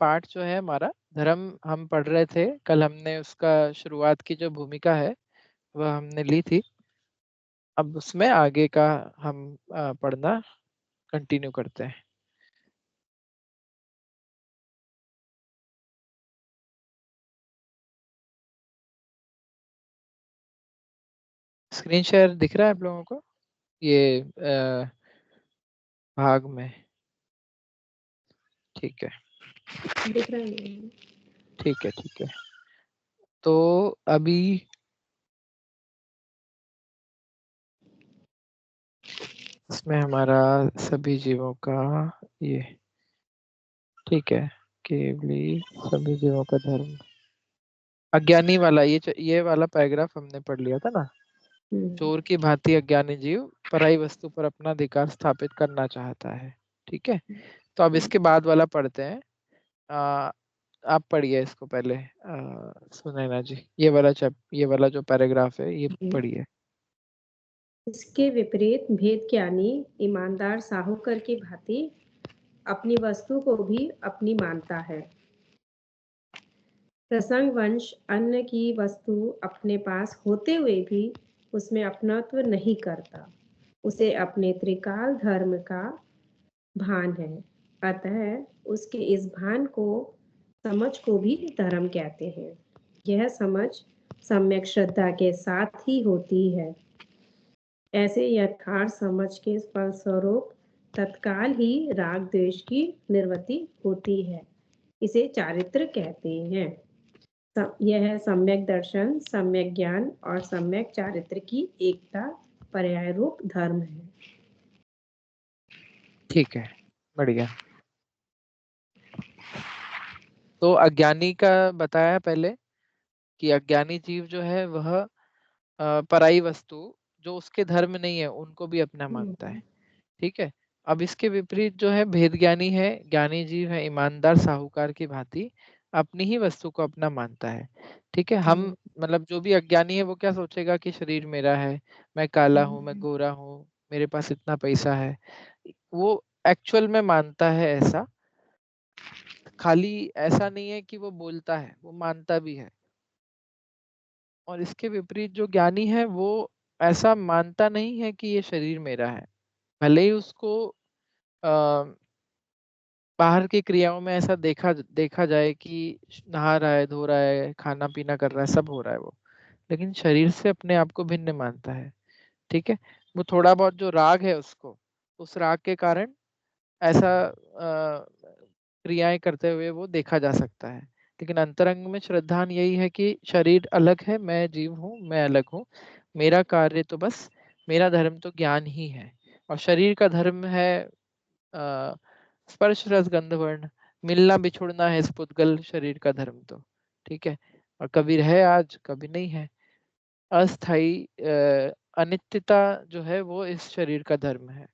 Part जो है हमारा धर्म हम पढ़ रहे थे। कल हमने उसका शुरुआत की जो भूमिका है वह हमने ली थी। अब उसमें आगे का हम पढ़ना कंटिन्यू करते हैं। स्क्रीन शेयर दिख रहा है आप लोगों को ये भाग में? ठीक है, दिख रहा है। ठीक है, ठीक है। तो अभी इसमें हमारा सभी जीवों का ये ठीक है, केवली सभी जीवों का धर्म अज्ञानी वाला ये वाला पैराग्राफ हमने पढ़ लिया था ना। चोर की भांति अज्ञानी जीव पराई वस्तु पर अपना अधिकार स्थापित करना चाहता है। ठीक है, तो अब इसके बाद वाला पढ़ते हैं। आ, आप पढ़िए इसको पहले, सुनैना जी, ये वाला जो पैराग्राफ है ये पढ़िए। इसके विपरीत भेद ज्ञानी ईमानदार साहूकर की भांति अपनी वस्तु को भी अपनी मानता है। प्रसंगवश अन्न की वस्तु अपने पास होते हुए भी उसमें अपनत्व नहीं करता। उसे अपने त्रिकाल धर्म का भान है। अतः उसके इस भान को समझ को भी धर्म कहते हैं। यह समझ सम्यक श्रद्धा के साथ ही होती है। ऐसे यथार्थ समझ के फलस्वरूप तत्काल ही राग द्वेष की निवृत्ति होती है। इसे चारित्र कहते हैं। यह सम्यक दर्शन, सम्यक ज्ञान और सम्यक चारित्र की एकता पर्याय रूप धर्म है। ठीक है, बढ़िया। तो अज्ञानी का बताया पहले कि अज्ञानी जीव जो है वह पराई वस्तु जो उसके धर्म नहीं है उनको भी अपना मानता है। ठीक है, अब इसके विपरीत जो है भेद ज्ञानी है, ज्ञानी जीव है ईमानदार साहूकार की भांति अपनी ही वस्तु को अपना मानता है। ठीक है, हम मतलब जो भी अज्ञानी है वो क्या सोचेगा कि शरीर मेरा है, मैं काला हूँ, मैं गोरा हूँ, मेरे पास इतना पैसा है। वो एक्चुअल में मानता है ऐसा, खाली ऐसा नहीं है कि वो बोलता है, वो मानता भी है। और इसके विपरीत जो ज्ञानी है वो ऐसा मानता नहीं है कि ये शरीर मेरा है, भले ही उसको बाहर की क्रियाओं में ऐसा देखा देखा जाए कि नहा रहा है, धो रहा है, खाना पीना कर रहा है, सब हो रहा है वो, लेकिन शरीर से अपने आप को भिन्न मानता है। ठीक है, वो थोड़ा बहुत जो राग है उसको, उस राग के कारण ऐसा क्रियाएं करते हुए वो देखा जा सकता है। लेकिन अंतरंग में श्रद्धान यही है कि शरीर अलग है, मैं जीव हूँ, मैं अलग हूँ, मेरा कार्य तो बस, मेरा धर्म तो ज्ञान ही है। और शरीर का धर्म है स्पर्श रस गंध वर्ण, मिलना बिछुड़ना है इस पुद्गल शरीर का धर्म तो। ठीक है, और कभी है आज कभी नहीं है, अस्थाई अनित्यता जो है वो इस शरीर का धर्म है।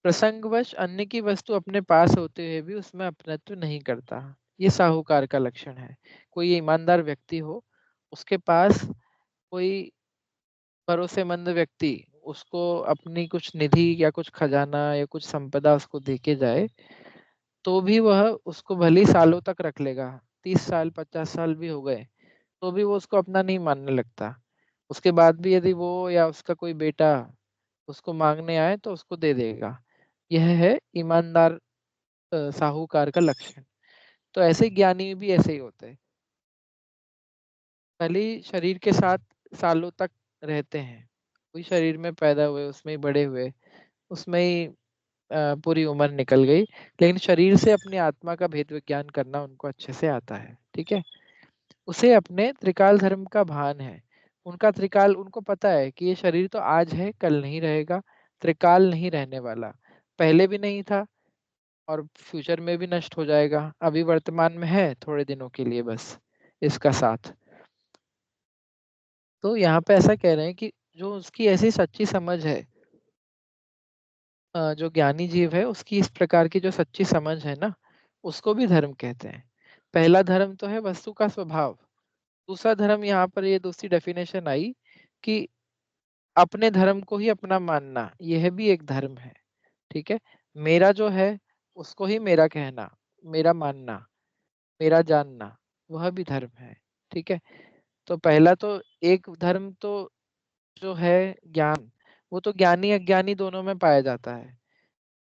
प्रसंगवश अन्य की वस्तु अपने पास होते हुए भी उसमें अपनत्व नहीं करता, ये साहूकार का लक्षण है। कोई ईमानदार व्यक्ति हो, उसके पास कोई भरोसेमंद व्यक्ति उसको अपनी कुछ निधि या कुछ खजाना या कुछ संपदा उसको देके जाए, तो भी वह उसको भली सालों तक रख लेगा, 30 साल 50 साल भी हो गए तो भी वो उसको अपना नहीं मानने लगता। उसके बाद भी यदि वो या उसका कोई बेटा उसको मांगने आए तो उसको दे देगा। यह है ईमानदार साहूकार का लक्षण। तो ऐसे ज्ञानी भी ऐसे ही होते हैं, भले ही शरीर के साथ सालों तक रहते हैं, कोई शरीर में पैदा हुए, उसमें ही बड़े हुए, उसमें ही पूरी उम्र निकल गई, लेकिन शरीर से अपनी आत्मा का भेद विज्ञान करना उनको अच्छे से आता है। ठीक है, उसे अपने त्रिकाल धर्म का भान है। उनका त्रिकाल, उनको पता है कि ये शरीर तो आज है कल नहीं रहेगा, त्रिकाल नहीं रहने वाला, पहले भी नहीं था और फ्यूचर में भी नष्ट हो जाएगा, अभी वर्तमान में है थोड़े दिनों के लिए बस इसका साथ। तो यहाँ पे ऐसा कह रहे हैं कि जो उसकी ऐसी सच्ची समझ है, जो ज्ञानी जीव है उसकी इस प्रकार की जो सच्ची समझ है ना, उसको भी धर्म कहते हैं। पहला धर्म तो है वस्तु का स्वभाव, दूसरा धर्म यहाँ पर ये दूसरी डेफिनेशन आई कि अपने धर्म को ही अपना मानना, यह भी एक धर्म है। ठीक है, मेरा जो है उसको ही मेरा कहना, मेरा मानना, मेरा जानना, वह भी धर्म है। ठीक है? तो पहला तो एक धर्म तो जो है ज्ञान, वो तो ज्ञानी अज्ञानी दोनों में पाया जाता है,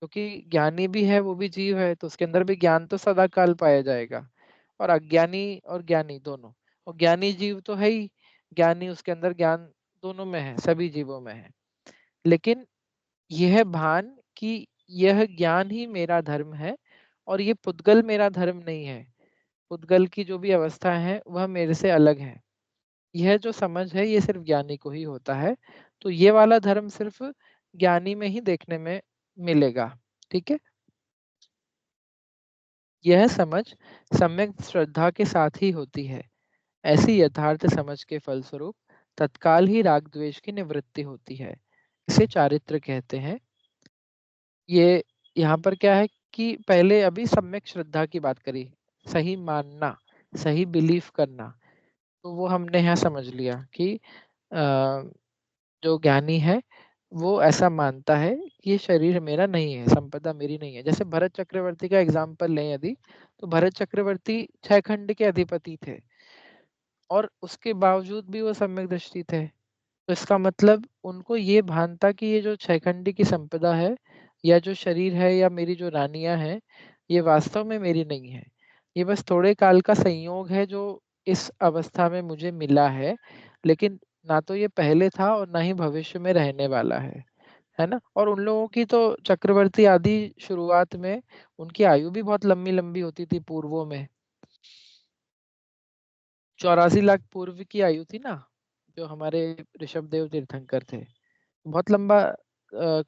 क्योंकि ज्ञानी भी है वो भी जीव है, तो उसके अंदर भी ज्ञान तो सदा काल पाया जाएगा। और अज्ञानी और ज्ञानी दोनों, और ज्ञानी जीव तो है ही, ज्ञानी उसके अंदर ज्ञान दोनों में है, सभी जीवों में है। लेकिन यह भान कि यह ज्ञान ही मेरा धर्म है और ये पुद्गल मेरा धर्म नहीं है, पुद्गल की जो भी अवस्था है वह मेरे से अलग है, यह जो समझ है ये सिर्फ ज्ञानी को ही होता है। तो ये वाला धर्म सिर्फ ज्ञानी में ही देखने में मिलेगा। ठीक है? यह समझ सम्यक श्रद्धा के साथ ही होती है। ऐसी यथार्थ समझ के फलस्वरूप तत्काल ही राग द्वेष की निवृत्ति होती है। इसे चारित्र कहते हैं। ये यहाँ पर क्या है कि पहले अभी सम्यक श्रद्धा की बात करी, सही मानना, सही बिलीफ करना। तो वो हमने यहाँ समझ लिया कि जो ज्ञानी है वो ऐसा मानता है कि ये शरीर मेरा नहीं है, संपदा मेरी नहीं है। जैसे भरत चक्रवर्ती का एग्जाम्पल लें यदि, तो भरत चक्रवर्ती 6 खंड के अधिपति थे और उसके बावजूद भी वो सम्यक दृष्टि थे। तो इसका मतलब उनको ये भान था कि ये जो 6 खंड की संपदा है या जो शरीर है या मेरी जो रानियां हैं, ये वास्तव में मेरी नहीं है। ये बस थोड़े काल का संयोग है जो इस अवस्था में मुझे मिला है, लेकिन ना तो ये पहले था और ना ही भविष्य में रहने वाला है ना? और उन लोगों की तो चक्रवर्ती आदि शुरुआत में उनकी आयु भी बहुत लंबी-लंबी होती थी पूर्वों में। 84 लाख पूर्व की आयु थी ना, जो हमारे ऋषभदेव तीर्थंकर थे। बहुत लंबा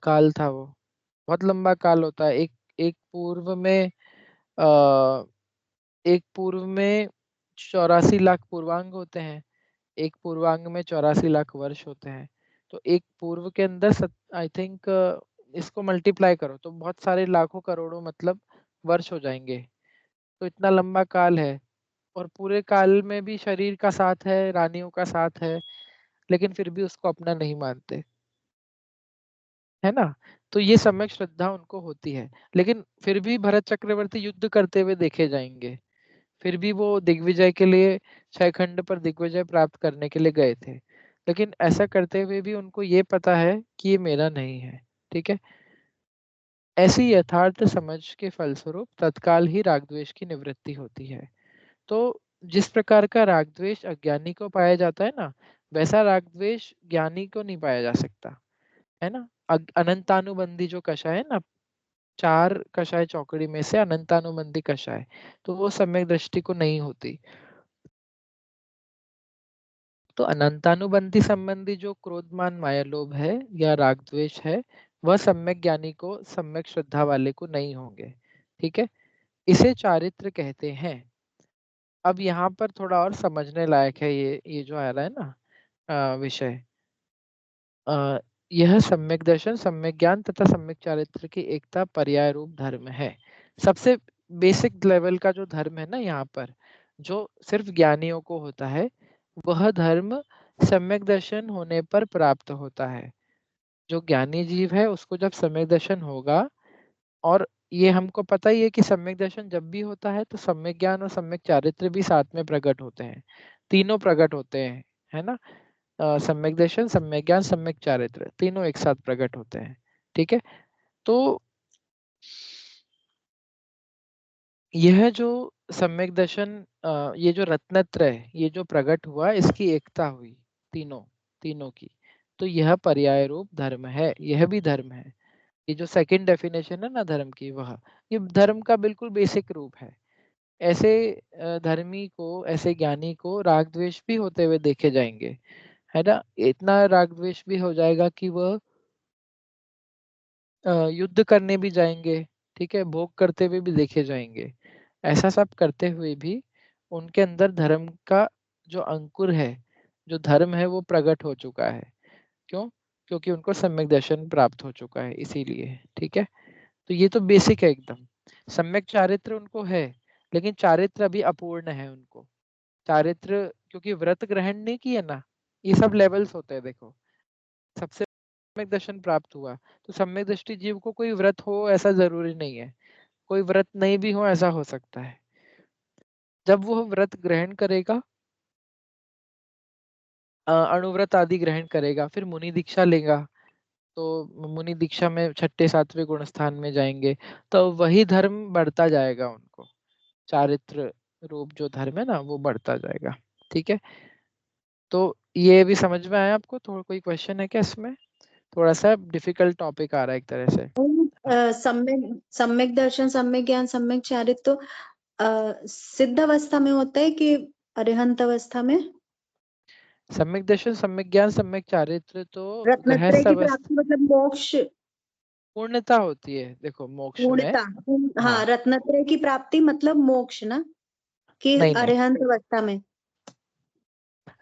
काल था वो, बहुत लंबा काल होता है। एक एक पूर्व में अ, एक पूर्व में 84 लाख पूर्वांग होते हैं, एक पूर्वांग में 84 लाख वर्ष होते हैं। तो एक पूर्व के अंदर आई थिंक इसको मल्टीप्लाई करो तो बहुत सारे लाखों करोड़ों मतलब वर्ष हो जाएंगे। तो इतना लंबा काल है और पूरे काल में भी शरीर का साथ है, रानियों का साथ है, लेकिन फिर भी उसको अपना नहीं मानते, है ना? तो ये सम्यक श्रद्धा उनको होती है। लेकिन फिर भी भरत चक्रवर्ती युद्ध करते हुए देखे जाएंगे, फिर भी वो दिग्विजय के लिए, छह खंड पर दिग्विजय प्राप्त करने के लिए गए थे। लेकिन ऐसा करते हुए भी उनको ये पता है कि ये मेरा नहीं है। ठीक है? ऐसी यथार्थ समझ के फलस्वरूप तत्काल ही राग द्वेष की निवृत्ति होती है। तो जिस प्रकार का राग द्वेष अज्ञानी को पाया जाता है ना, वैसा राग द्वेष ज्ञानी को नहीं पाया जा सकता, है ना? अनंतानुबंधी जो कषाय है ना, 4 कषाय चौकड़ी में से अनंतानुबंधी कषाय, तो वो सम्यक दृष्टि को नहीं होती। तो अनंतानुबंधी संबंधी जो क्रोधमान माया लोभ है या राग द्वेष है, वह सम्यक ज्ञानी को, सम्यक श्रद्धा वाले को नहीं होंगे। ठीक है? इसे चारित्र कहते हैं। अब यहाँ पर थोड़ा और समझने लायक है ये जो आ रहा है ना विषय। अ, यह सम्यक दर्शन, सम्यक ज्ञान तथा सम्यक चारित्र की एकता पर्याय रूप धर्म है। सबसे बेसिक लेवल का जो धर्म है ना यहाँ पर, जो सिर्फ ज्ञानियों को होता है, वह धर्म सम्यक दर्शन होने पर प्राप्त होता है। जो ज्ञानी जीव है उसको जब सम्यक दर्शन होगा, और ये हमको पता ही है कि सम्यक दर्शन जब भी होता है तो सम्यक ज्ञान और सम्यक चारित्र भी साथ में प्रकट होते हैं, तीनों प्रकट होते हैं, है ना? सम्यक दर्शन, सम्यक ज्ञान, सम्यक चारित्र तीनों एक साथ प्रकट होते हैं। ठीक है? तो यह जो सम्यक दर्शन, ये जो रत्नत्रय है, ये जो प्रकट हुआ, इसकी एकता हुई तीनों तीनों की, तो यह पर्याय रूप धर्म है, यह भी धर्म है। ये जो सेकंड डेफिनेशन है ना धर्म की, वह ये धर्म का बिल्कुल बेसिक रूप है। ऐसे धर्मी को, ऐसे ज्ञानी को राग द्वेष भी होते हुए देखे जाएंगे, है ना? इतना राग द्वेष भी हो जाएगा कि वह युद्ध करने भी जाएंगे, ठीक है, भोग करते हुए भी देखे जाएंगे। ऐसा सब करते हुए भी उनके अंदर धर्म का जो अंकुर है, जो धर्म है, वो प्रकट हो चुका है। क्यों? क्योंकि उनको सम्यक दर्शन प्राप्त हो चुका है, इसीलिए। ठीक है? तो ये तो बेसिक है एकदम। सम्यक चारित्र उनको है, लेकिन चारित्र अभी अपूर्ण है उनको। चारित्र, क्योंकि व्रत ग्रहण नहीं किए ना, ये सब लेवल्स होते हैं, देखो। सबसे सम्यक दर्शन प्राप्त हुआ, तो सम्यक दृष्टि जीव को कोई व्रत हो ऐसा जरूरी नहीं है, कोई व्रत नहीं भी हो, ऐसा हो सकता है। जब वो व्रत ग्रहण करेगा, अणुव्रत आदि ग्रहण करेगा, फिर मुनि दीक्षा लेगा, तो मुनि दीक्षा में छठे सातवें गुण स्थान में जाएंगे, तो वही धर्म बढ़ता जाएगा, उनको चारित्र रूप जो धर्म है ना वो बढ़ता जाएगा। ठीक है, तो ये भी समझ में आया आपको? थोड़ा कोई क्वेश्चन है क्या इसमें? थोड़ा सा डिफिकल्ट टॉपिक आ रहा है एक तरह से। हाँ, सम्यक सम्यक दर्शन, सम्यक ज्ञान, सम्यक चारित्र्य तो सिद्ध अवस्था में होता है कि अरिहंत अवस्था में? सम्यक दर्शन, सम्यक ज्ञान, सम्यक चारित्र तो रत्नत्रय गृहस्थ की अवस्था प्राप्ति मतलब मोक्ष, पूर्णता होती है। देखो मोक्ष में, पूर्णता। हाँ, हाँ, रत्नत्रय की प्राप्ति मतलब मोक्ष ना, कि नहीं नहीं, अरिहंत अवस्था में?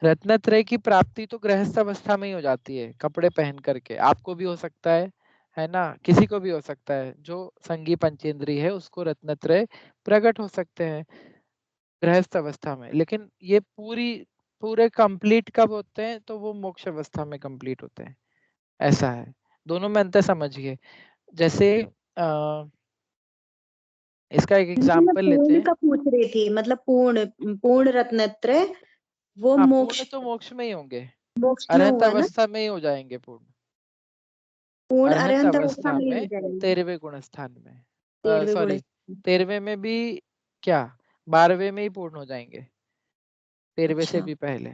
रत्नत्रय की प्राप्ति तो गृहस्थ अवस्था में ही हो जाती है, कपड़े पहन करके। आपको भी हो सकता है ना, किसी को भी हो सकता है, जो संगी पंचेंद्री है उसको रत्नत्रय प्रकट हो सकते हैं गृहस्थ अवस्था में। लेकिन ये पूरे कंप्लीट कब होते हैं? तो वो मोक्ष अवस्था में कंप्लीट होते हैं, ऐसा है। दोनों में अंतर समझिए। जैसे इसका एक नहीं, मैं एग्जाम्पल लेते पूर्ण हैं। का पूछ रही थी, मतलब पूर्ण पूर्ण रत्नत्रय वो हाँ, मोक्ष, पूर्ण तो मोक्ष में ही होंगे, मोक्ष में अरहंत हुआ ना? अवस्था में ही हो जाएंगे पूर्ण। पूर्ण अरहंत अरिहंत अवस्था अवस्था में ही हो में जाएंगे। 13वें गुण स्थान में, 13वें गुण। सॉरी, 13वें में भी क्या, 12वें में ही पूर्ण हो जाएंगे, 13वें से अच्छा। भी पहले।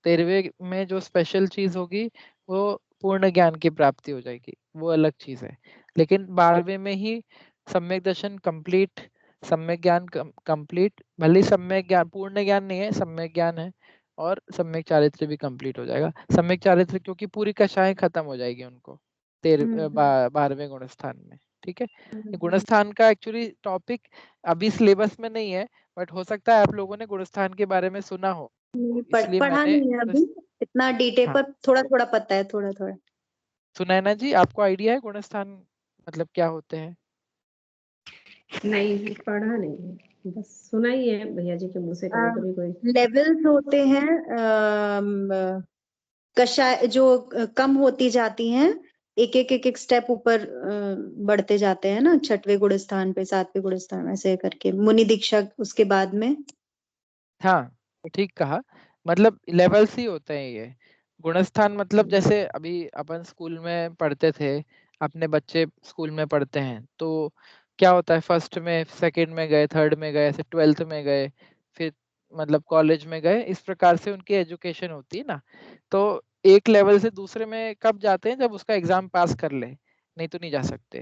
13वें में जो स्पेशल चीज होगी वो पूर्ण ज्ञान की प्राप्ति हो जाएगी, वो अलग चीज है। लेकिन 12वें में ही सम्यक दर्शन कंप्लीट, सम्यक ज्ञान कंप्लीट, भले ही सम्यक ज्ञान पूर्ण ज्ञान नहीं है, सम्यक ज्ञान है, और सम्यक चारित्र्य भी कंप्लीट हो जाएगा। सम्यक चारित्र्य क्योंकि पूरी कक्षाएं खत्म हो जाएगी उनको हम्म 12वें गुण स्थान में। ठीक है, ये गुण हम्म। स्थान का एक्चुअली टॉपिक अभी सिलेबस में नहीं है, बट हो सकता है आप लोगों ने गुणस्थान के बारे में सुना हो, इसलिए पढ़ा मैंने नहीं है अभी इतना डिटेल, हाँ, पर थोड़ा थोड़ा पता है, थोड़ा थोड़ा। सुनैना जी आपको आइडिया है गुणस्थान मतलब क्या होते हैं? नहीं, पढ़ा नहीं है, बस सुना ही है भैया जी के मुंह से कभी कभी कोई। लेवल्स होते हैं, कषाय जो कम होती जाती हैं, एक एक स्टेप ऊपर बढ़ते जाते हैं ना, छठवें गुण स्थान पे, सातवें गुण स्थान, ऐसे करके मुनि दीक्षा उसके बाद में। हाँ, तो ठीक कहा, मतलब लेवल्स ही होते हैं ये। गुणस्थान मतलब जैसे अभी अपन स्कूल में पढ़ते थे, अपने बच्चे स्कूल में पढ़ते हैं, तो क्या होता है, फर्स्ट में, सेकंड में गए, थर्ड में गए, फिर ट्वेल्थ में गए, फिर मतलब कॉलेज में गए, इस प्रकार से उनकी एजुकेशन होती है ना। तो एक लेवल से दूसरे में कब जाते हैं? जब उसका एग्जाम पास कर ले, नहीं तो नहीं जा सकते।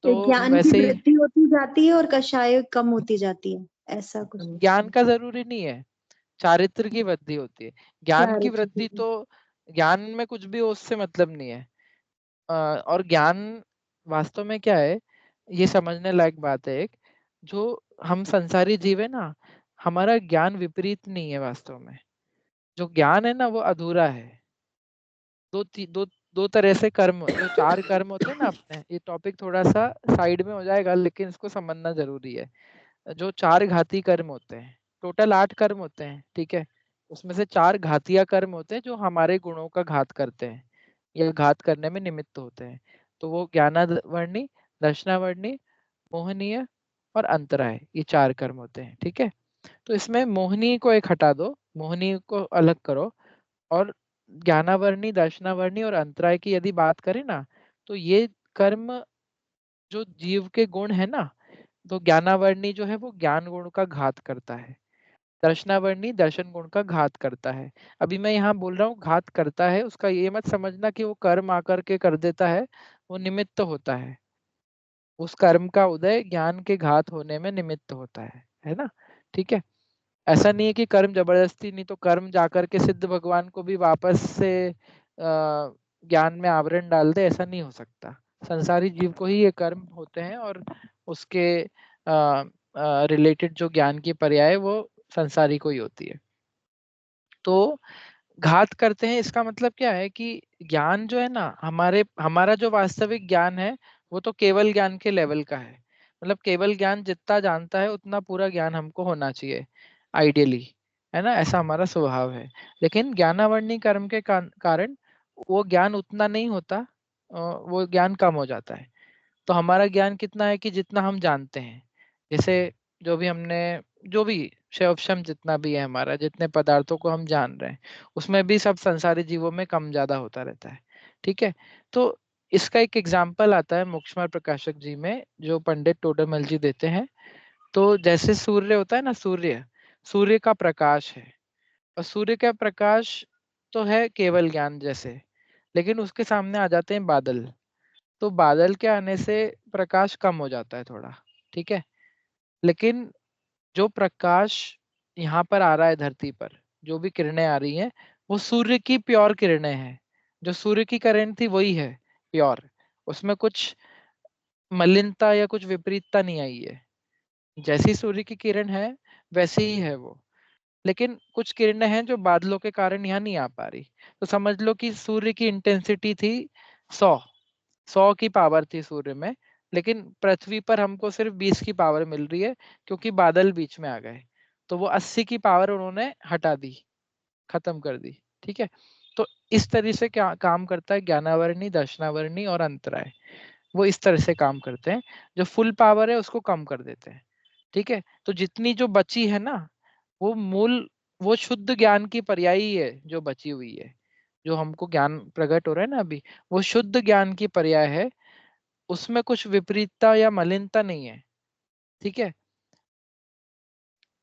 तो ज्ञान की वैसे ही वृद्धि होती जाती है और कषाय कम होती जाती है, ऐसा कुछ? ज्ञान का जरूरी नहीं है, चारित्र की वृद्धि होती है। ज्ञान की वृद्धि चारित्र। तो, ज्ञान में कुछ भी हो उससे मतलब नहीं है। और ज्ञान वास्तव में क्या है, ये समझने लायक बात है एक, जो हम संसारी जीव है ना, हमारा ज्ञान विपरीत नहीं है वास्तव में। जो ज्ञान है ना वो अधूरा है। दो दो तरह से कर्म, जो चार कर्म होते हैं ना, अपने ये टॉपिक थोड़ा सा साइड में हो जाएगा लेकिन इसको समझना जरूरी है। जो चार घाती कर्म होते हैं, टोटल 8 कर्म होते हैं, ठीक है, उसमें से 4 घातीय कर्म होते हैं जो हमारे गुणों का घात करते हैं या घात करने में निमित्त होते हैं। तो वो ज्ञानावर्णी, दर्शनावर्णी, मोहनीय और अंतराय, ये 4 कर्म होते हैं। ठीक है, तो इसमें मोहनीय को एक हटा दो, मोहनीय को अलग करो, और ज्ञानावर्णी, दर्शनावर्णी और अंतराय की यदि बात करें ना, तो ये कर्म जो जीव के गुण है ना, तो ज्ञानावर्णी जो है वो ज्ञान गुण का घात करता है, दर्शनावर्णी दर्शन गुण का घात करता है। अभी मैं यहाँ बोल रहा हूँ घात करता है, उसका ये मत समझना कि वो कर्म आकर के कर देता है, वो निमित्त होता है। उस कर्म का उदय ज्ञान के घात होने में निमित्त होता है ना। ठीक है, ऐसा नहीं है कि कर्म जबरदस्ती, नहीं तो कर्म जाकर के सिद्ध भगवान को भी वापस से ज्ञान में आवरण डाल दे, ऐसा नहीं हो सकता। संसारी जीव को ही ये कर्म होते हैं, और उसके रिलेटेड जो ज्ञान की पर्याय है, वो संसारी को ही होती है। तो घात करते हैं इसका मतलब क्या है कि ज्ञान जो है ना, हमारा जो वास्तविक ज्ञान है वो तो केवल ज्ञान के लेवल का है। मतलब केवल ज्ञान जितना जानता है उतना पूरा ज्ञान हमको होना चाहिए आइडियली, है ना, ऐसा हमारा स्वभाव है। लेकिन ज्ञानावरणी कर्म के कारण वो ज्ञान उतना नहीं होता, वो ज्ञान कम हो जाता है। तो हमारा ज्ञान कितना है कि जितना हम जानते हैं, जैसे जो भी शैवशम जितना भी है हमारा, जितने पदार्थों को हम जान रहे हैं, उसमें भी सब संसारी जीवों में कम ज्यादा होता रहता है। ठीक है। तो इसका एक एग्जाम्पल आता है मुक्ष्मर प्रकाशक जी में, जो पंडित टोडरमल जी देते हैं। तो जैसे सूर्य होता है ना, सूर्य सूर्य का प्रकाश है, और सूर्य का प्रकाश तो है केवल ज्ञान जैसे, लेकिन उसके सामने आ जाते हैं बादल। तो बादल के आने से प्रकाश कम हो जाता है थोड़ा। ठीक है। लेकिन जो प्रकाश यहाँ पर आ रहा है धरती पर, जो भी किरणें आ रही हैं, वो सूर्य की प्योर किरणें हैं। जो सूर्य की किरण थी वही है प्योर, उसमें कुछ मलिनता या कुछ विपरीतता नहीं आई है। जैसी सूर्य की किरण है वैसे ही है वो। लेकिन कुछ किरणें हैं जो बादलों के कारण यहाँ नहीं आ पा रही। तो समझ लो कि सूर्य की इंटेंसिटी थी 100, 100 की पावर थी सूर्य में, लेकिन पृथ्वी पर हमको सिर्फ 20 की पावर मिल रही है, क्योंकि बादल बीच में आ गए। तो वो 80 की पावर उन्होंने हटा दी, खत्म कर दी। ठीक है। तो इस तरह से क्या काम करता है ज्ञानावर्णी, दर्शनावर्णी और अंतराय, वो इस तरह से काम करते हैं। जो फुल पावर है उसको कम कर देते हैं। ठीक है। तो जितनी जो बची है ना, वो मूल, वो शुद्ध ज्ञान की पर्यायी है जो बची हुई है। जो हमको ज्ञान प्रकट हो रहा है ना अभी, वो शुद्ध ज्ञान की पर्याय है। उसमें कुछ विपरीतता या मलिनता नहीं है। ठीक है।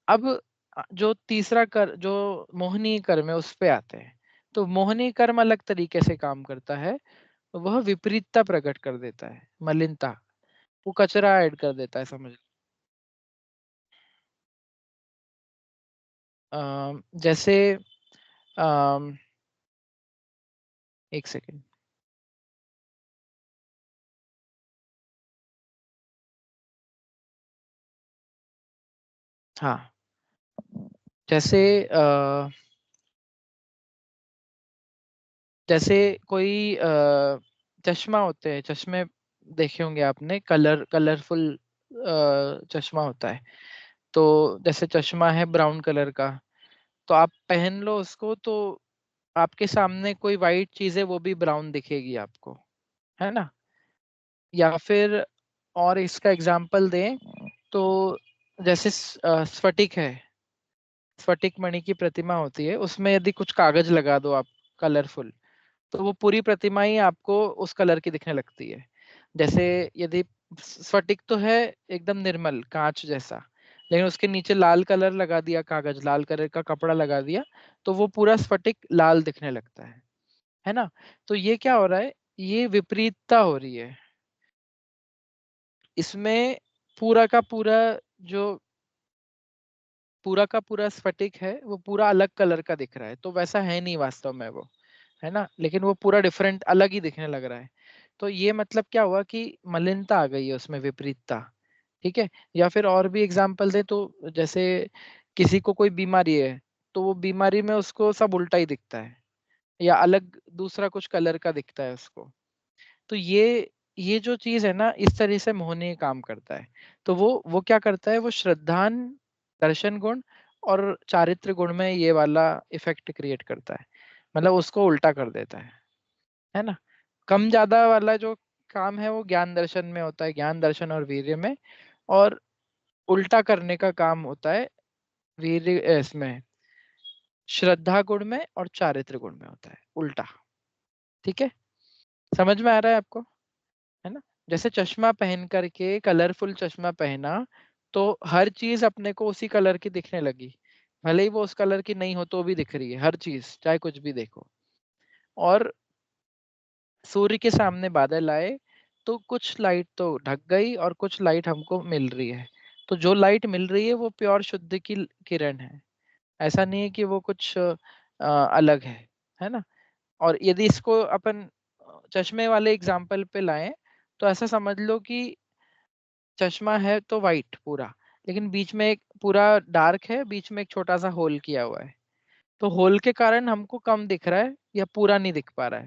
अब जो तीसरा कर, जो मोहनीय कर्म है, उस पे आते हैं। तो मोहनीय कर्म अलग तरीके से काम करता है। वह विपरीतता प्रकट कर देता है, मलिनता, वो कचरा ऐड कर देता है, समझ लो। जैसे अम, एक सेकेंड। हाँ। जैसे जैसे कोई चश्मा होते हैं, चश्मे देखे होंगे आपने, कलरफुल चश्मा होता है। तो जैसे चश्मा है ब्राउन कलर का, तो आप पहन लो उसको, तो आपके सामने कोई वाइट चीज है वो भी ब्राउन दिखेगी आपको, है ना। या फिर और इसका एग्जांपल दें तो जैसे स्फटिक है, स्फटिक मणि की प्रतिमा होती है, उसमें यदि कुछ कागज लगा दो आप कलरफुल, तो वो पूरी प्रतिमा ही आपको उस कलर की दिखने लगती है। जैसे यदि स्फटिक तो है एकदम निर्मल कांच जैसा, लेकिन उसके नीचे लाल कलर लगा दिया, कागज लाल कलर का कपड़ा लगा दिया, तो वो पूरा स्फटिक लाल दिखने लगता है ना। तो ये क्या हो रहा है, ये विपरीतता हो रही है इसमें। पूरा का पूरा जो पूरा का पूरा स्फटिक है वो पूरा अलग कलर का दिख रहा है, तो वैसा है नहीं वास्तव में वो, है ना। लेकिन वो पूरा डिफरेंट अलग ही दिखने लग रहा है। तो ये मतलब क्या हुआ कि मलिनता आ गई है उसमें, विपरीतता। ठीक है। या फिर और भी एग्जांपल दे तो, जैसे किसी को कोई बीमारी है, तो वो बीमारी में उसको सब उल्टा ही दिखता है, या अलग दूसरा कुछ कलर का दिखता है उसको। तो ये जो चीज है ना, इस तरह से मोहनीय काम करता है। तो वो क्या करता है, वो श्रद्धान, दर्शन गुण और चारित्र गुण में ये वाला इफेक्ट क्रिएट करता है, मतलब उसको उल्टा कर देता है ना। कम ज्यादा वाला जो काम है वो ज्ञान दर्शन में होता है, ज्ञान दर्शन और वीर्य में। और उल्टा करने का काम होता है वीर्य इसमें, श्रद्धा गुण में और चारित्र गुण में होता है उल्टा। ठीक है। समझ में आ रहा है आपको, है ना। जैसे चश्मा पहन करके, कलरफुल चश्मा पहना, तो हर चीज अपने को उसी कलर की दिखने लगी, भले ही वो उस कलर की नहीं हो तो भी दिख रही है हर चीज, चाहे कुछ भी देखो। और सूर्य के सामने बादल आए, तो कुछ लाइट तो ढक गई और कुछ लाइट हमको मिल रही है। तो जो लाइट मिल रही है वो प्योर शुद्ध की किरण है, ऐसा नहीं है कि वो कुछ अलग है ना। और यदि इसको अपन चश्मे वाले एग्जाम्पल पे लाएं, तो ऐसा समझ लो कि चश्मा है तो वाइट पूरा, लेकिन बीच में एक पूरा डार्क है, बीच में एक छोटा सा होल किया हुआ है। तो होल के कारण हमको कम दिख रहा है या पूरा नहीं दिख पा रहा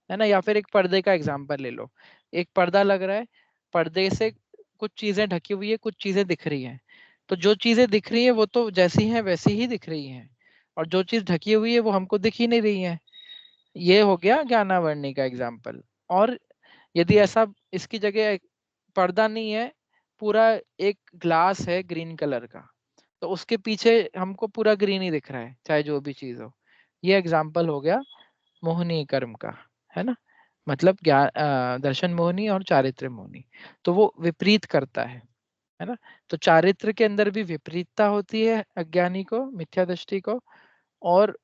है ना। या फिर एक पर्दे का एग्जांपल ले लो, एक पर्दा लग रहा है, पर्दे से कुछ चीजें ढकी हुई है, कुछ चीजें दिख रही हैं। तो जो चीजें दिख रही है वो तो जैसी हैं वैसी ही दिख रही हैं, और जो चीज ढकी हुई है वो हमको दिख ही नहीं रही है। ये हो गया ज्ञानावरणी का एग्जाम्पल। और यदि ऐसा इसकी जगह पर्दा नहीं है, पूरा एक ग्लास है ग्रीन कलर का, तो उसके पीछे हमको पूरा ग्रीन ही दिख रहा है, चाहे जो भी चीज हो। ये एग्जाम्पल हो गया मोहनी कर्म का, है ना। मतलब दर्शन मोहनी और चारित्र मोहनी, तो वो विपरीत करता है ना। तो चारित्र के अंदर भी विपरीतता होती है अज्ञानी को, मिथ्या दृष्टि को, और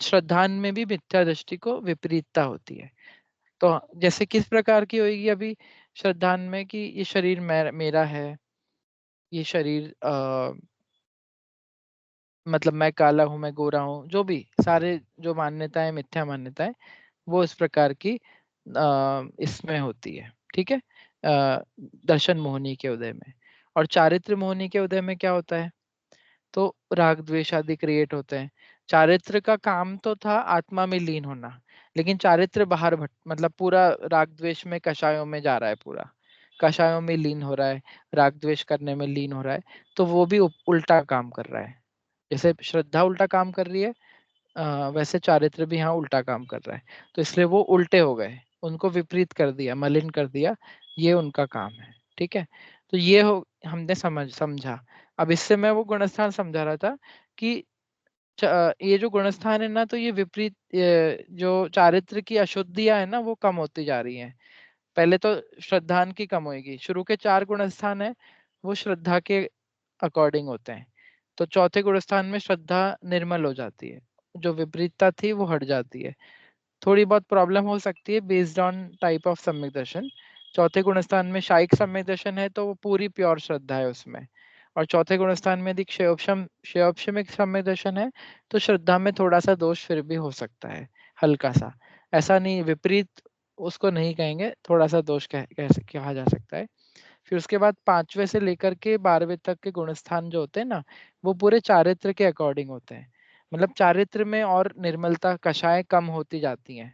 श्रद्धान में भी मिथ्या दृष्टि को विपरीतता होती है। तो जैसे किस प्रकार की होगी अभी श्रद्धान में कि ये शरीर मेरा है, ये शरीर मतलब मैं काला हूं, मैं गोरा हूं, जो भी सारे जो मान्यताएं, मिथ्या मान्यताएं, वो इस प्रकार की इसमें होती है। ठीक है, दर्शन मोहनी के उदय में। और चारित्र मोहनी के उदय में क्या होता है, तो राग द्वेष आदि क्रिएट होते हैं। चारित्र का काम तो था आत्मा में लीन होना, लेकिन चारित्र बाहर मतलब पूरा राग द्वेष में, कषायों में जा रहा है, पूरा कषायों में लीन हो रहा है, राग द्वेष करने में लीन हो रहा है, तो वो भी उल्टा काम कर रहा है। जैसे श्रद्धा उल्टा काम कर रही है, वैसे चारित्र भी यहाँ उल्टा काम कर रहा है, तो इसलिए वो उल्टे हो गए, उनको विपरीत कर दिया, मलिन कर दिया, ये उनका काम है। ठीक है, तो ये हो हमने समझा। अब इससे मैं वो गुणस्थान समझा रहा था कि ये जो गुणस्थान है ना, तो ये विपरीत जो चारित्र की अशुद्धियां है ना, वो कम होती जा रही हैं। पहले तो श्रद्धान की कम होगी, शुरू के 4 गुणस्थान है वो श्रद्धा के अकॉर्डिंग होते हैं, तो चौथे गुणस्थान में श्रद्धा निर्मल हो जाती है, जो विपरीतता थी वो हट जाती है। थोड़ी बहुत प्रॉब्लम हो सकती है बेस्ड ऑन टाइप ऑफ सम्यक दर्शन। चौथे गुणस्थान में शायिक सम्यक दर्शन है तो वो पूरी प्योर श्रद्धा है उसमें, और चौथे गुणस्थान में यदि क्षयोपशमिक सम्यक दर्शन है तो श्रद्धा में थोड़ा सा दोष फिर भी हो सकता है, हल्का सा, ऐसा नहीं विपरीत उसको नहीं कहेंगे, थोड़ा सा दोष कहा जा सकता है। फिर उसके बाद 5वें से लेकर के 12वें तक के गुणस्थान जो होते हैं ना, वो पूरे चारित्र के अकॉर्डिंग होते हैं। मतलब चारित्र में और निर्मलता, कषाय कम होती जाती हैं,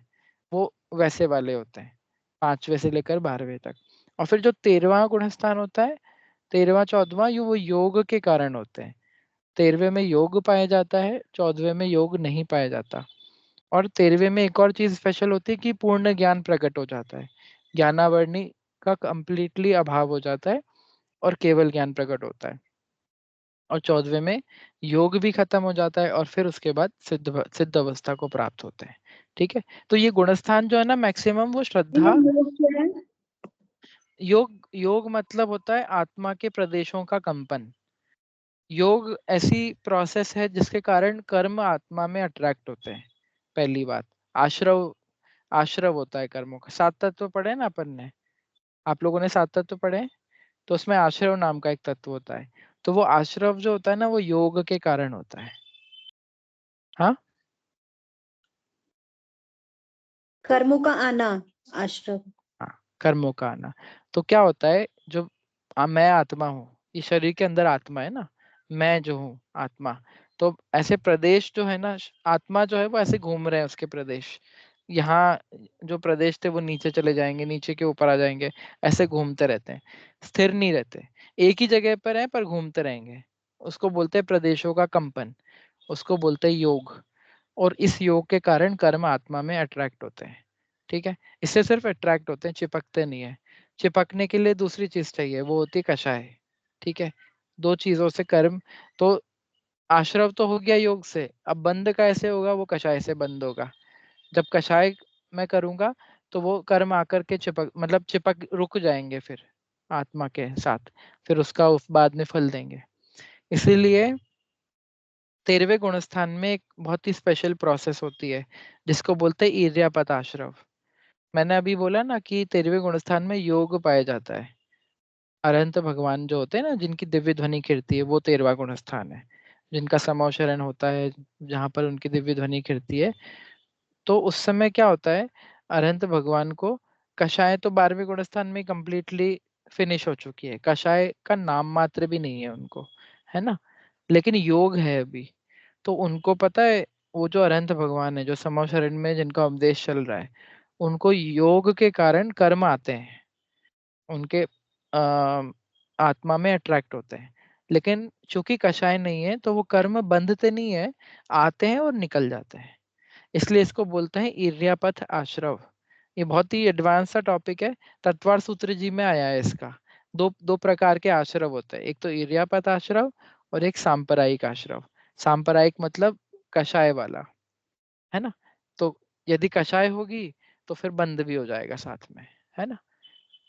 वो वैसे वाले होते हैं 5वें से लेकर 12वें तक। और फिर जो 13वां गुणस्थान होता है, 13वां 14वां, वो योग के कारण होते हैं। 13वें में योग पाया जाता है, 14वें में योग नहीं पाया जाता। और 13वें में एक और चीज स्पेशल होती है कि पूर्ण ज्ञान प्रकट हो जाता है, ज्ञानावरणी का कंप्लीटली अभाव हो जाता है और केवल ज्ञान प्रकट होता है। और 14वें में योग भी खत्म हो जाता है और फिर उसके बाद सिद्ध अवस्था को प्राप्त होते हैं। ठीक है, तो ये गुणस्थान जो है ना, मैक्सिमम वो श्रद्धा। योग क्या है? योग योग मतलब होता है आत्मा के प्रदेशों का कंपन। योग ऐसी प्रोसेस है जिसके कारण कर्म आत्मा में अट्रैक्ट होते हैं। पहली बात, आश्रव आश्रव होता है कर्मों का। 7 तत्व पढ़े ना अपन ने, आप लोगों ने 7 तत्व पढ़े, तो उसमें आश्रव नाम का एक तत्व होता है। तो वो आश्रव जो होता है ना, वो योग के कारण होता है। हाँ, कर्मों का आना, आश्रम। हाँ, कर्मों का आना। तो क्या होता है, जो मैं आत्मा हूँ, इस शरीर के अंदर आत्मा है ना, मैं जो हूँ आत्मा, तो ऐसे प्रदेश जो है ना, आत्मा जो है वो ऐसे घूम रहे हैं उसके प्रदेश। यहाँ जो प्रदेश थे वो नीचे चले जाएंगे, नीचे के ऊपर आ जाएंगे, ऐसे घूमते रहते हैं, स्थिर नहीं रहते, एक ही जगह पर है पर घूमते रहेंगे। उसको बोलते हैं प्रदेशों का कंपन, उसको बोलते हैं योग। और इस योग के कारण कर्म आत्मा में अट्रैक्ट होते हैं। ठीक है, इससे सिर्फ अट्रैक्ट होते हैं, चिपकते नहीं है। चिपकने के लिए दूसरी चीज चाहिए, वो होती है कषाय। ठीक है, 2 चीजों से कर्म, तो आश्रव तो हो गया योग से, अब बंद कैसे होगा, वो कषाय से बंद होगा। जब कषाय मैं करूंगा तो वो कर्म आकर के चिपक रुक जाएंगे फिर आत्मा के साथ, फिर उसका बाद में फल देंगे। इसीलिए 13वें गुणस्थान में एक बहुत ही स्पेशल प्रोसेस होती है जिसको बोलते हैं ईर्यापत आश्रव। मैंने अभी बोला ना कि 13वें गुणस्थान में योग पाया जाता है। अरहंत भगवान जो होते हैं ना, जिनकी दिव्य ध्वनि खिड़ती है, वो 13वां गुणस्थान है। जिनका समो शरण होता है, जहाँ पर उनकी दिव्य ध्वनि खिड़ती है, तो उस समय क्या होता है, अरहंत भगवान को कषाय तो 12वें गुणस्थान में कंप्लीटली फिनिश हो चुकी है, कषाय का नाम मात्र भी नहीं है उनको, है ना, लेकिन योग है अभी। तो उनको पता है, वो जो अरहंत भगवान है, जो समो शरण में जिनका उपदेश चल रहा है, उनको योग के कारण कर्म आते हैं, उनके आत्मा में अट्रैक्ट होते हैं। लेकिन चूंकि कषाय नहीं है तो वो कर्म बंधते नहीं है, आते हैं और निकल जाते हैं। इसलिए इसको बोलते हैं ईर्यापथ आश्रव। ये बहुत ही एडवांस सा टॉपिक है, तत्वार सूत्र जी में आया है इसका। दो प्रकार के आश्रव होते हैं, एक तो इर्यापत आश्रव और एक सांप्रदायिक आश्रव। सांप्रदायिक मतलब कषाय वाला, है ना। तो यदि कषाय होगी तो फिर बंद भी हो जाएगा साथ में, है ना।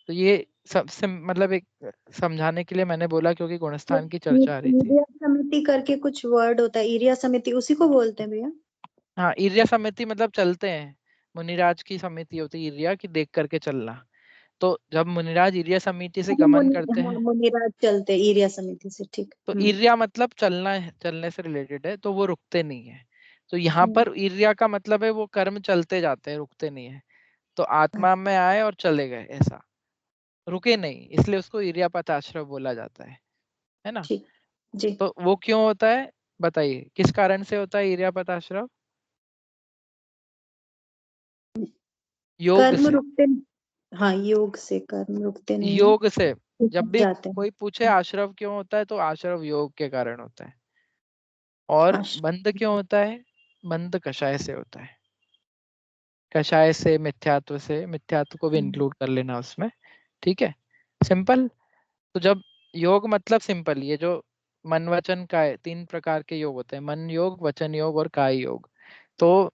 तो ये सबसे मतलब एक समझाने के लिए मैंने बोला, क्योंकि गुणस्थान की चर्चा आ रही थी। ईर्या समिति करके कुछ वर्ड होता है, ईर्या समिति, उसी को बोलते हैं भैया? हाँ, इर्या समिति मतलब चलते हैं, मुनिराज की समिति होती है इर्या की, देख करके चलना। तो जब मुनिराज इर्या समिति से गमन करते हाँ, हैं, मुनिराज चलते हैं ईर्या समिति से, ठीक। तो इर्या मतलब चलना है, चलने से रिलेटेड है, तो वो रुकते नहीं है। तो यहाँ हम्म, पर इर्या का मतलब है वो कर्म चलते जाते हैं, रुकते नहीं है। तो आत्मा में आए और चले गए, ऐसा रुके नहीं, इसलिए उसको इर्यापत आश्रव बोला जाता है ना। ठीक जी। तो वो क्यों होता है बताइए, किस कारण से होता है इर्यापत आश्रव? योग कर्म से। रुकते, हाँ, योग से कर्म रुकते नहीं है, योग से। जब भी जाते कोई पूछे हैं। आश्रव क्यों होता है, तो आश्रव योग के कारण होता है। और बंद क्यों होता है? बंद कषाय से होता है। कषाय से, मिथ्यात्व से, मिथ्यात्व को भी इंक्लूड कर लेना उसमें, ठीक है, सिंपल। तो जब योग मतलब सिंपल, ये जो मन वचन काय, 3 प्रकार के योग होते हैं, मन योग, वचन योग और काय योग। तो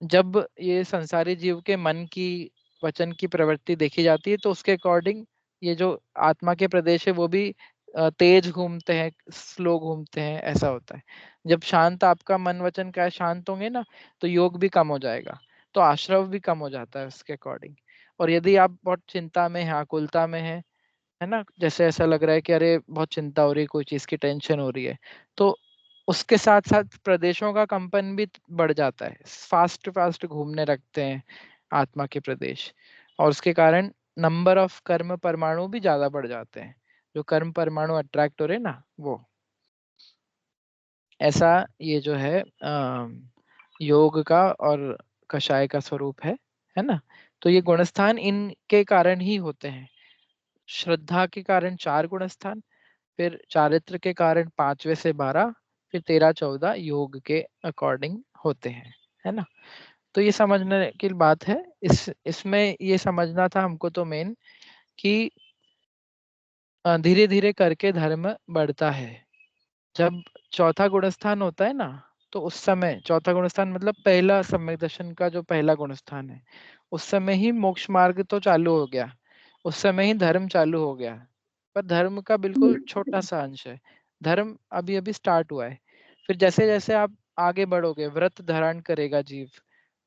जब ये संसारी जीव के मन की, वचन की प्रवृत्ति देखी जाती है, तो उसके अकॉर्डिंग ये जो आत्मा के प्रदेश है वो भी तेज घूमते हैं, स्लो घूमते हैं, ऐसा होता है। जब शांत आपका मन वचन काय शांत होंगे ना, तो योग भी कम हो जाएगा, तो आश्रव भी कम हो जाता है उसके अकॉर्डिंग। और यदि आप बहुत चिंता में हैं, आकुलता में हैं, है ना, जैसे ऐसा लग रहा है कि अरे बहुत चिंता हो रही है, कोई चीज की टेंशन हो रही है, तो उसके साथ साथ प्रदेशों का कंपन भी बढ़ जाता है, फास्ट फास्ट घूमने लगते हैं आत्मा के प्रदेश। और उसके कारण नंबर ऑफ कर्म परमाणु भी ज्यादा बढ़ जाते हैं, जो कर्म परमाणु अट्रैक्ट हो रहे हैं ना, वो ऐसा ये जो है योग का और कषाय का स्वरूप है ना। तो ये गुणस्थान इनके कारण ही होते हैं। श्रद्धा के कारण 4 गुणस्थान, फिर चारित्र के कारण 5वें से 12, फिर 13-14 योग के अकॉर्डिंग होते हैं, है ना। तो ये समझने की बात है। इसमें ये समझना था हमको तो मेन, कि धीरे धीरे करके धर्म बढ़ता है। जब चौथा गुणस्थान होता है ना, तो उस समय चौथा गुणस्थान मतलब पहला सम्यक दर्शन का जो पहला गुणस्थान है, उस समय ही मोक्ष मार्ग तो चालू हो गया, उस समय ही धर्म चालू हो गया। पर धर्म का बिल्कुल छोटा सा अंश है, धर्म अभी अभी स्टार्ट हुआ है। फिर जैसे जैसे आप आगे बढ़ोगे, व्रत धारण करेगा जीव,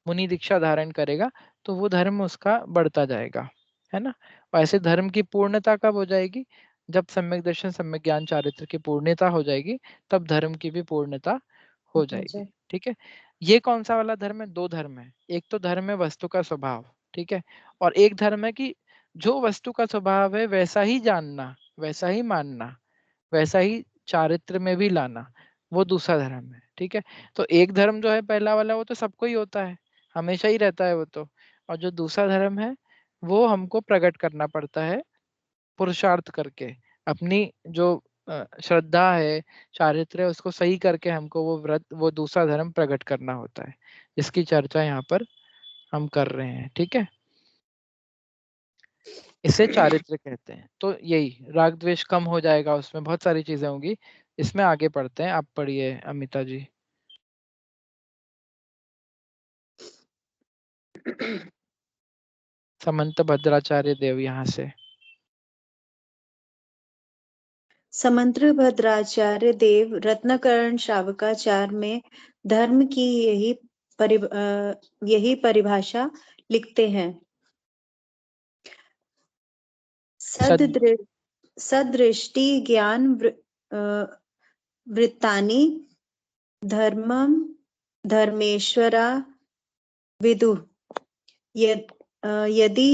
मुनि दीक्षा धारण करेगा, तो वो धर्म उसका बढ़ता जाएगा, है ना। और ऐसे धर्म की पूर्णता कब हो जाएगी? जब सम्यक दर्शन, सम्यक ज्ञान, चारित्र की पूर्णता हो जाएगी, तब धर्म की भी पूर्णता हो जाएगी, ठीक है। ये कौन सा वाला धर्म है? 2 धर्म है, एक तो धर्म है वस्तु का स्वभाव, ठीक है, और एक धर्म है कि जो वस्तु का स्वभाव है वैसा ही जानना, वैसा ही मानना, वैसा ही चारित्र में भी लाना, वो दूसरा धर्म है, ठीक है। तो एक धर्म जो है पहला वाला, वो तो सबको ही होता है, हमेशा ही रहता है वो तो। और जो दूसरा धर्म है, वो हमको प्रकट करना पड़ता है पुरुषार्थ करके, अपनी जो श्रद्धा है, चारित्र है, उसको सही करके हमको वो व्रत, वो दूसरा धर्म प्रकट करना होता है, जिसकी चर्चा यहाँ पर हम कर रहे हैं, ठीक है। इसे चारित्र कहते हैं। तो यही राग द्वेष कम हो जाएगा, उसमें बहुत सारी चीजें होंगी। इसमें आगे पढ़ते हैं, आप पढ़िए अमिता जी। समंत भद्राचार्य देव यहाँ से। समंत भद्राचार्य देव रत्नकर्ण श्रावकाचार में धर्म की यही परिभाषा लिखते हैं। सद सदृष्टि ज्ञान वृत्तानि धर्मम धर्मेश्वरा विदुः यदि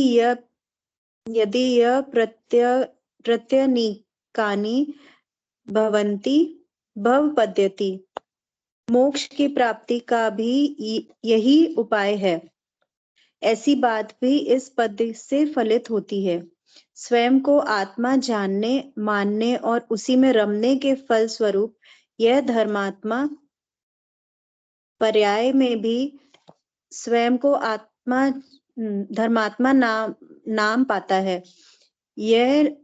यह प्रत्यनीकानि भवन्ति भवपद्यति। मोक्ष की प्राप्ति का भी यही उपाय है। ऐसी बात भी इस पद से फलित होती है। स्वयं को आत्मा जानने, मानने और उसी में रमने के फल स्वरूप यह धर्मात्मा पर्याय में भी स्वयं को धर्मात्मा नाम पाता है। यह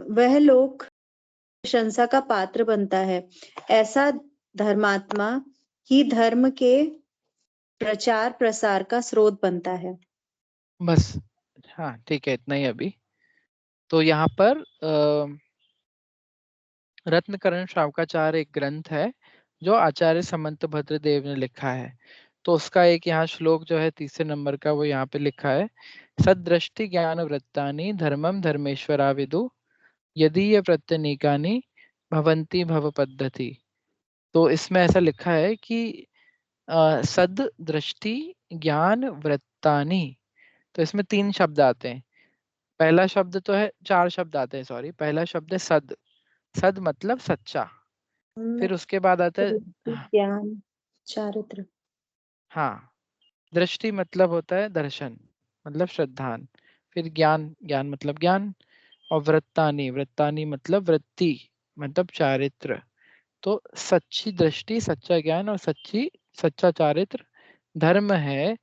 वह लोक प्रशंसा का पात्र बनता है। ऐसा धर्मात्मा ही धर्म के प्रचार प्रसार का स्रोत बनता है। बस, हाँ ठीक है, इतना ही अभी। तो यहाँ पर रत्नकरण शावकाचार्य एक ग्रंथ है जो आचार्य समंत भद्रदेव ने लिखा है। तो उसका एक यहाँ श्लोक जो है 30 नंबर का, वो यहाँ पे लिखा है, सदृष्टि ज्ञान वृत्तानि धर्मम धर्मेश्वरा विदु यदि ये प्रत्यनीकानि भवंती भव पद्धति। तो इसमें ऐसा लिखा है कि सद दृष्टि ज्ञान वृत्तानि, तो इसमें 3 शब्द आते हैं। पहला शब्द तो है, 4 शब्द आते हैं, सॉरी। पहला शब्द है सद, सद मतलब सच्चा। फिर उसके बाद आता है, ज्ञान चारित्र। हाँ, दृष्टि मतलब होता है दर्शन, मतलब श्रद्धान। फिर ज्ञान, ज्ञान मतलब ज्ञान। और वृत्तानि, वृत्तानि मतलब वृत्ति, मतलब चारित्र। तो सच्ची दृष्टि, सच्चा ज्ञान और सच्चा चारित्र धर्म है,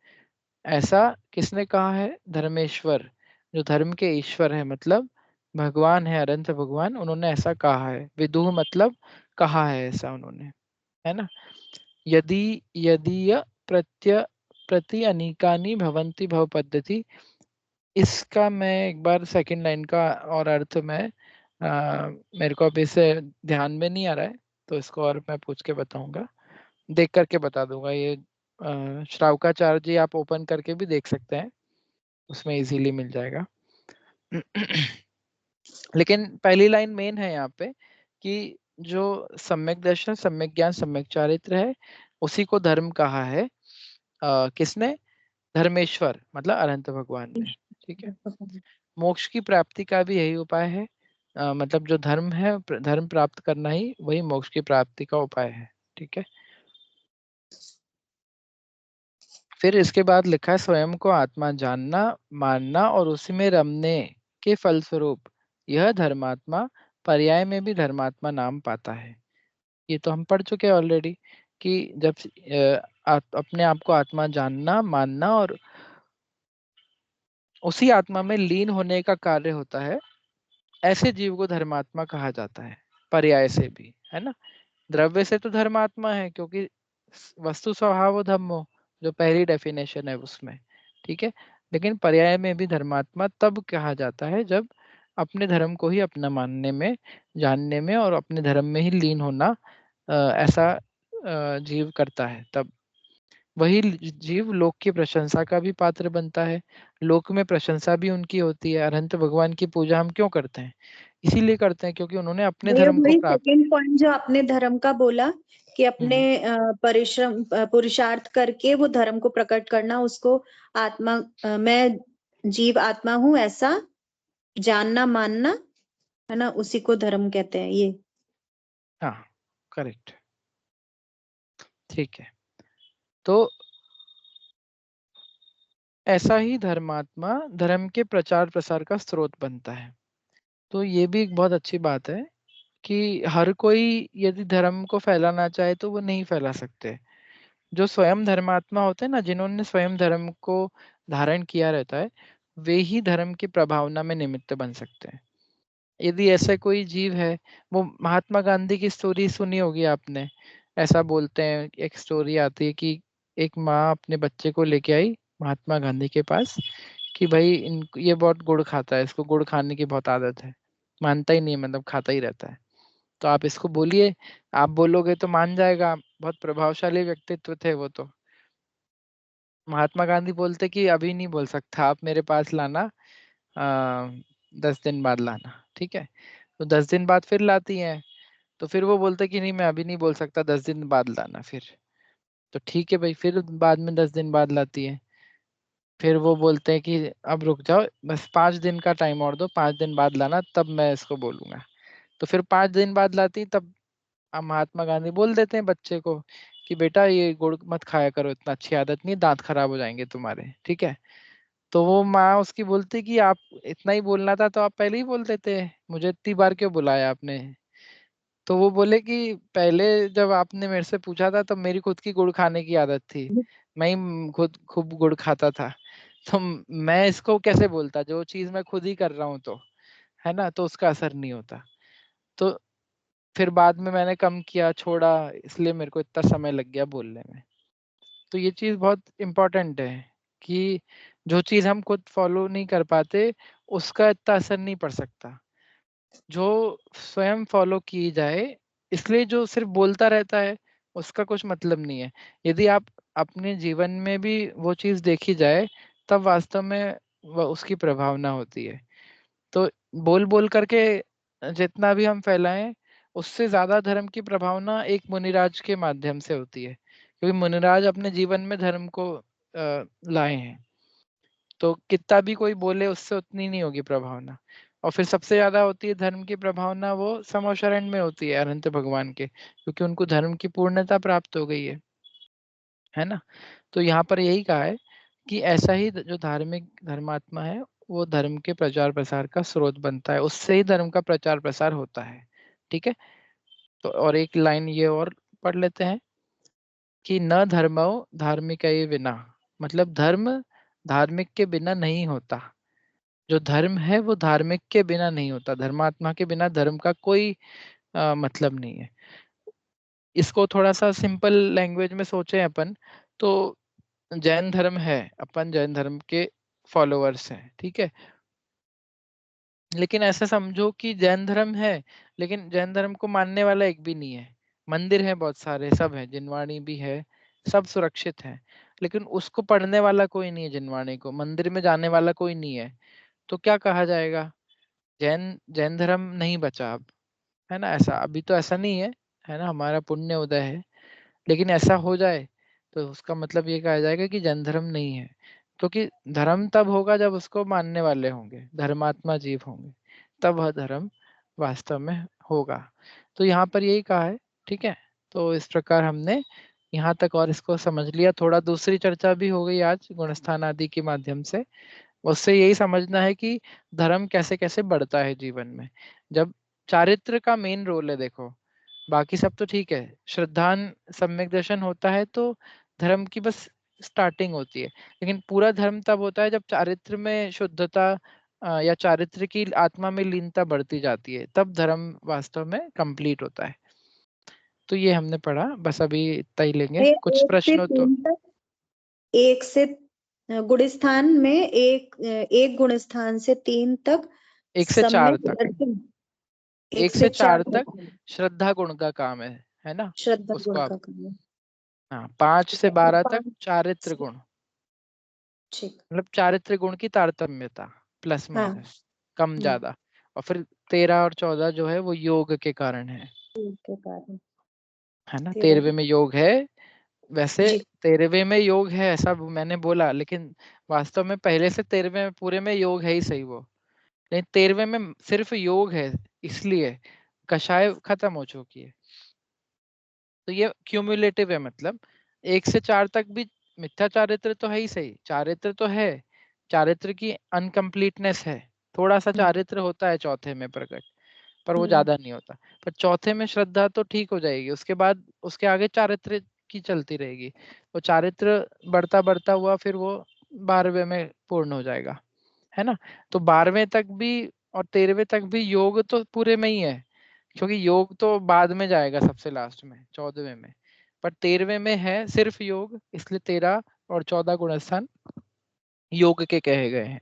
ऐसा किसने कहा है? धर्मेश्वर, जो धर्म के ईश्वर है, मतलब भगवान है, अनंत भगवान, उन्होंने ऐसा कहा है। विदुह मतलब कहा है ऐसा उन्होंने, है ना। यदि यदि प्रत्य प्रति अनेकानि भवंती भव पद्धति, इसका मैं एक बार सेकंड लाइन का और अर्थ में मेरे को अभी से ध्यान में नहीं आ रहा है, तो इसको और मैं पूछ के बताऊंगा, देख करके बता दूंगा। ये श्रावकाचार्य जी आप ओपन करके भी देख सकते हैं, उसमें इजीली मिल जाएगा। लेकिन पहली लाइन मेन है यहाँ पे कि जो सम्यक दर्शन, सम्यक ज्ञान, सम्यक चारित्र है, उसी को धर्म कहा है। किसने? धर्मेश्वर मतलब अनंत भगवान ने। ठीक है। मोक्ष की प्राप्ति का भी यही उपाय है। मतलब जो धर्म है, धर्म प्राप्त करना ही वही मोक्ष की प्राप्ति का उपाय है। ठीक है। फिर इसके बाद लिखा है, स्वयं को आत्मा जानना, मानना और उसी में रमने के फलस्वरूप यह धर्मात्मा पर्याय में भी धर्मात्मा नाम पाता है। ये तो हम पढ़ चुके हैं ऑलरेडी कि जब अपने आप को आत्मा जानना, मानना और उसी आत्मा में लीन होने का कार्य होता है, ऐसे जीव को धर्मात्मा कहा जाता है, पर्याय से भी, है ना। द्रव्य से तो धर्मात्मा है, क्योंकि वस्तु स्वभाव धम्मो, जो पहली डेफिनेशन है उसमें। ठीक है। लेकिन पर्याय में भी धर्मात्मा तब कहा जाता है जब अपने धर्म को ही अपना मानने में, जानने में और अपने धर्म में ही लीन होना ऐसा जीव करता है, तब वही जीव लोक की प्रशंसा का भी पात्र बनता है। लोक में प्रशंसा भी उनकी होती है। अनंत भगवान की पूजा हम क्यों करते हैं? इसीलिए करते हैं क्योंकि उन्होंने अपने भैया धर्म को वही प्राप्त। सेकंड पॉइंट जो आपने धर्म का बोला कि अपने हम्म, परिश्रम पुरुषार्थ करके वो धर्म को प्रकट करना, उसको आत्मा मैं जीव आत्मा हूँ ऐसा जानना मानना, है ना, उसी को धर्म कहते हैं ये। हाँ, करेक्ट। ठीक है। तो ऐसा ही धर्मात्मा धर्म के प्रचार प्रसार का स्रोत बनता है। तो ये भी एक बहुत अच्छी बात है कि हर कोई यदि धर्म को फैलाना चाहे तो वो नहीं फैला सकते। जो स्वयं धर्मात्मा होते हैं ना, जिन्होंने स्वयं धर्म को धारण किया रहता है, वे ही धर्म की प्रभावना में निमित्त बन सकते हैं। यदि ऐसा कोई जीव है, वो महात्मा गांधी की स्टोरी सुनी होगी आपने। ऐसा बोलते हैं, एक स्टोरी आती है कि एक माँ अपने बच्चे को लेके आई महात्मा गांधी के पास कि भाई ये बहुत गुड़ खाता है, इसको गुड़ खाने की बहुत आदत है, मानता ही नहीं, मतलब खाता ही रहता है। तो आप इसको बोलिए, आप बोलोगे तो मान जाएगा। बहुत प्रभावशाली व्यक्तित्व थे वो तो। महात्मा गांधी बोलते कि अभी नहीं बोल सकता, आप मेरे पास लाना, 10 दिन बाद लाना। ठीक है। तो 10 दिन बाद फिर लाती हैं। तो फिर वो बोलते कि नहीं, मैं अभी नहीं बोल सकता, 10 दिन बाद लाना फिर। तो ठीक है भाई, फिर बाद में 10 दिन बाद लाती है। फिर वो बोलते हैं कि अब रुक जाओ, बस 5 दिन का टाइम और दो, 5 दिन बाद लाना, तब मैं इसको बोलूंगा। तो फिर 5 दिन बाद लाती, तब अब महात्मा गांधी बोल देते हैं बच्चे को कि बेटा ये गुड़ मत खाया करो, इतना अच्छी आदत नहीं, दांत खराब हो जाएंगे तुम्हारे। ठीक है। तो वो माँ उसकी बोलती कि आप इतना ही बोलना था तो आप पहले ही बोल देते, मुझे इतनी बार क्यों बुलाया आपने? तो वो बोले कि पहले जब आपने मेरे से पूछा था तो मेरी खुद की गुड़ खाने की आदत थी, मैं ही खुद खूब गुड़ खाता था, तो मैं इसको कैसे बोलता, जो चीज मैं खुद ही कर रहा हूँ तो, है ना, तो उसका असर नहीं होता। तो फिर बाद में मैंने कम किया, छोड़ा, इसलिए मेरे को इतना समय लग गया बोलने में। तो ये चीज़ बहुत इम्पोर्टेंट है कि जो चीज़ हम खुद फॉलो नहीं कर पाते उसका इतना असर नहीं पड़ सकता, जो स्वयं फॉलो की जाए। इसलिए जो सिर्फ बोलता रहता है उसका कुछ मतलब नहीं है। यदि आप अपने जीवन में भी वो चीज़ देखी जाए तब वास्तव में उसकी प्रभावना होती है। तो बोल बोल करके जितना भी हम फैलाएं उससे ज़्यादा धर्म की प्रभावना एक मुनिराज के माध्यम से होती है, क्योंकि मुनिराज अपने जीवन में धर्म को लाए हैं। तो कितना भी कोई बोले उससे उतनी नहीं होगी प्रभावना। और फिर सबसे ज्यादा होती है धर्म की प्रभावना, वो समशरण में होती है अनंत भगवान के, क्योंकि उनको धर्म की पूर्णता प्राप्त हो गई है ना। तो यहाँ पर यही कहा है कि ऐसा ही जो धार्मिक धर्मात्मा है वो धर्म के प्रचार प्रसार का स्रोत बनता है, उससे ही धर्म का प्रचार प्रसार होता है। ठीक है। तो और एक लाइन ये और पढ़ लेते हैं कि न धर्मो धार्मिक बिना, मतलब धर्म धार्मिक के बिना नहीं होता। जो धर्म है वो धार्मिक के बिना नहीं होता, धर्मात्मा के बिना धर्म का कोई मतलब नहीं है। इसको थोड़ा सा सिंपल लैंग्वेज में सोचें अपन तो, जैन धर्म है, अपन जैन धर्म के फॉलोअर्स हैं, ठीक है। लेकिन ऐसा समझो कि जैन धर्म है लेकिन जैन धर्म को मानने वाला एक भी नहीं है। मंदिर है बहुत सारे, सब है, जिनवाणी भी है, सब सुरक्षित है, लेकिन उसको पढ़ने वाला कोई नहीं है, जिनवाणी को मंदिर में जाने वाला कोई नहीं है। तो क्या कहा जाएगा? जैन जैन धर्म नहीं बचा अब, है ना। ऐसा अभी तो ऐसा नहीं है ना, हमारा पुण्य उदय है। लेकिन ऐसा हो जाए तो उसका मतलब ये कहा जाएगा कि जैन धर्म नहीं है, क्योंकि धर्म तब होगा जब उसको मानने वाले होंगे, धर्मात्मा जीव होंगे, तब वह धर्म वास्तव में होगा। तो यहाँ पर यही कहा है। ठीक है। तो इस प्रकार हमने यहाँ तक और इसको समझ लिया। थोड़ा दूसरी चर्चा भी हो गई आज गुणस्थान आदि के माध्यम से। उससे यही समझना है कि धर्म कैसे कैसे बढ़ता है जीवन में। जब चारित्र का मेन रोल है, देखो बाकी सब तो ठीक है, श्रद्धान सम्यक दर्शन होता है तो धर्म की बस स्टार्टिंग होती है। लेकिन पूरा धर्म तब होता है जब चारित्र में शुद्धता या चारित्र की आत्मा में लीनता बढ़ती जाती है, तब धर्म वास्तव में कंप्लीट होता है। तो ये हमने पढ़ा, बस अभी इतना ही लेंगे, ये कुछ एक से प्रश्न हो तो। तीन तक, एक से गुणस्थान में एक गुणस्थान से 3 तक 1 से 4 सम्यक तक, दर्शन, एक एक से से चार चार तक तक श्रद्धा गुण का काम है ना। श्रद्धा उसको गुण आप, का काम। हाँ, 5 ठीक से है, और 12 तक 5 चारित्र से, गुण, ठीक, मतलब चारित्र गुण की तारतम्यता, प्लस हाँ, माइनस, कम ज्यादा। और फिर 13 और 14 जो है वो योग के कारण के कारण है ना। 13वें 13, में योग है, वैसे जी, 13वें में योग है ऐसा मैंने बोला, लेकिन वास्तव में पहले से 13वें पूरे में योग है ही सही वो। लेकिन 13वें में सिर्फ योग है, इसलिए कषाय खत्म हो चुकी है। तो ये क्यूमुलेटिव है, मतलब 1 से 4 तक भी मिथ्या चारित्र तो है ही सही, चारित्र तो है, चारित्र की अनकम्प्लीटनेस है, थोड़ा सा चारित्र होता है चौथे में प्रकट, पर वो ज्यादा नहीं होता। पर चौथे में श्रद्धा तो ठीक हो जाएगी, उसके बाद उसके आगे चारित्र की चलती रहेगी। वो चारित्र बढ़ता बढ़ता हुआ फिर वो 12वें में पूर्ण हो जाएगा, है ना। तो 12वें तक भी और 13वें तक भी योग तो पूरे में ही है, क्योंकि योग तो बाद में जाएगा सबसे लास्ट में 14वें में। पर 13वें में है सिर्फ योग, इसलिए 13 और 14 गुणस्थान योग के कहे गए हैं।